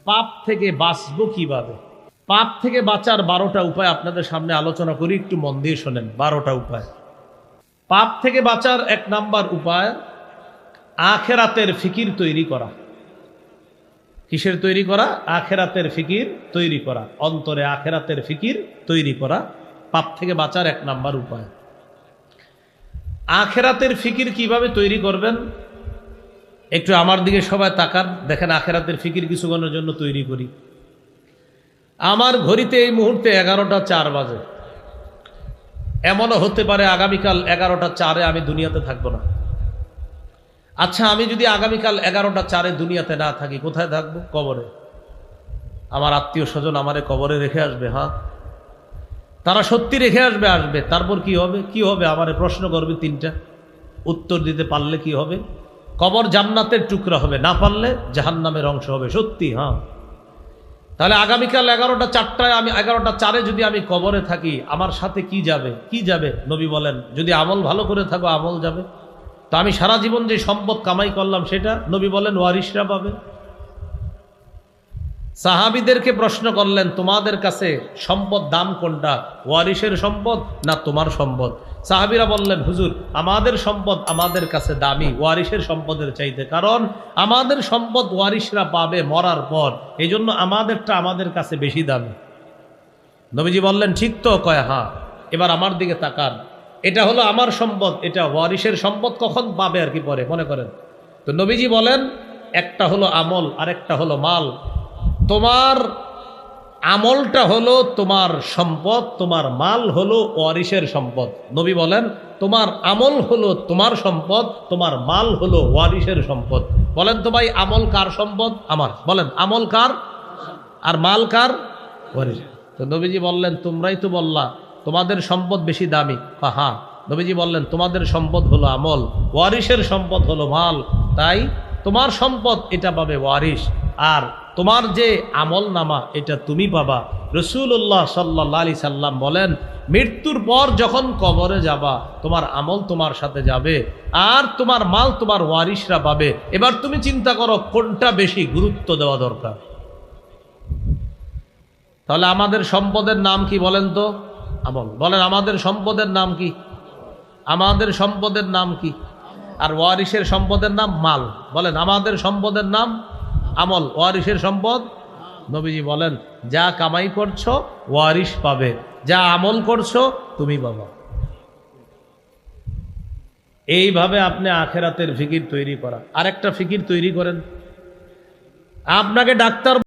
পাপ থেকে বাঁচবো কিভাবে? পাপ থেকে বাঁচার 12টা উপায় আপনাদের সামনে আলোচনা করি, একটু মন দিয়ে শোনেন। 12টা উপায়। পাপ থেকে বাঁচার 1 নাম্বার উপায় আখিরাতের ফিকির তৈরি করা। কিসের তৈরি করা? আখিরাতের ফিকির তৈরি করা। অন্তরে আখিরাতের ফিকির তৈরি করা পাপ থেকে বাঁচার 1 নাম্বার উপায়। আখিরাতের ফিকির কিভাবে তৈরি করবেন? একটু আমার দিকে সবাই তাকান, দেখেন আখিরাতের ফিকির কিছুক্ষণের জন্য তৈরি করি। আমার ঘড়িতে এই মুহূর্তে 11টা 4 বাজে। এমনও হতে পারে আগামীকাল 11টা 4-এ আমি দুনিয়াতে থাকবো না। আচ্ছা, আমি যদি আগামীকাল 11টা 4-এ দুনিয়াতে না থাকি, কোথায় থাকবো? কবরে। আমার আত্মীয় স্বজন আমারে কবরে রেখে আসবে। হ্যাঁ, তারা সত্যি রেখে আসবে। তারপর কি হবে? কি হবে? আমারে প্রশ্ন করবে 3টা, উত্তর দিতে পারলে কি হবে? কবর জান্নাতের টুকরা হবে, না পারলে জাহান্নামের অংশ হবে। সত্যি। হ্যাঁ, তাহলে আগামীকাল 11টা 4টায় আমি 11টা 4-এ যদি আমি কবরে থাকি, আমার সাথে কি যাবে? কি যাবে? নবী বলেন, যদি আমল ভালো করে থাকো আমল যাবে। তো আমি সারা জীবন যে সম্পদ কামাই করলাম সেটা নবী বলেন ওয়ারিশরা পাবে। সাহাবীদেরকে প্রশ্ন করলেন, তোমাদের কাছে সম্পদ দাম কোনটা? ওয়ারিশের সম্পদ না তোমার সম্পদ? সাহাবীরা বললেন, হুজুর, আমাদের সম্পদ আমাদের কাছে দামি ওয়ারিশের সম্পদের চাইতে, কারণ আমাদের সম্পদ ওয়ারিশরা পাবে মরার পর, এই জন্য আমাদেরটা আমাদের কাছে বেশি দামি। নবীজি বললেন, ঠিক তো? কয় হ্যাঁ। এবার আমার দিকে তাকান, এটা হলো আমার সম্পদ, এটা ওয়ারিশের সম্পদ কখন পাবে আর কি পরে মনে করেন। তো নবীজি বলেন, একটা হলো আমল আর একটা হলো মাল। তোমার আমলটা হলো তোমার সম্পদ, তোমার মাল হলো ওয়ারিশের সম্পদ। নবী বলেন, তোমার আমল হলো তোমার সম্পদ, তোমার মাল হলো ওয়ারিশের সম্পদ। বলেন তো ভাই, আমল কার সম্পদ? আমার। বলেন, আমল কার আর মাল কার? ওয়ারিশ। তো নবীজি বললেন, তোমরাই তো বললা তোমাদের সম্পদ বেশি দামি। হ্যাঁ। নবীজি বললেন, তোমাদের সম্পদ হলো আমল, ওয়ারিশের সম্পদ হলো মাল। তাই তোমার সম্পদ এটা পাবে ওয়ারিশ, আর তোমার যে আমল নামা এটা তুমি পাবা। রাসূলুল্লাহ সাল্লাল্লাহু আলাইহি সাল্লাম বলেন, মৃত্যুর পর যখন কবরে যাবা, তোমার আমল তোমার সাথে যাবে আর তোমার মাল তোমার ওয়ারিশরা পাবে। এবার তুমি চিন্তা করো কোনটা বেশি গুরুত্ব দেওয়া দরকার। তাহলে আমাদের সম্পদের নাম কি বলেন তো? আমল। বলেন, আমাদের সম্পদের নাম কি? আমাদের সম্পদের নাম কি? আর ওয়ারিশের সম্পদের নাম মাল। বলেন, আমাদের সম্পদের নাম আমল, ওয়ারিশের সম্পদ। নবীজি বলেন, যা কামাই করছো ওয়ারিশ পাবে, যা আমল করছো তুমি পাবা। এইভাবে আপনি আখিরাতের ফিকির তৈরি করা। আরেকটা ফিকির তৈরি করেন, আপনাকে ডাক্তার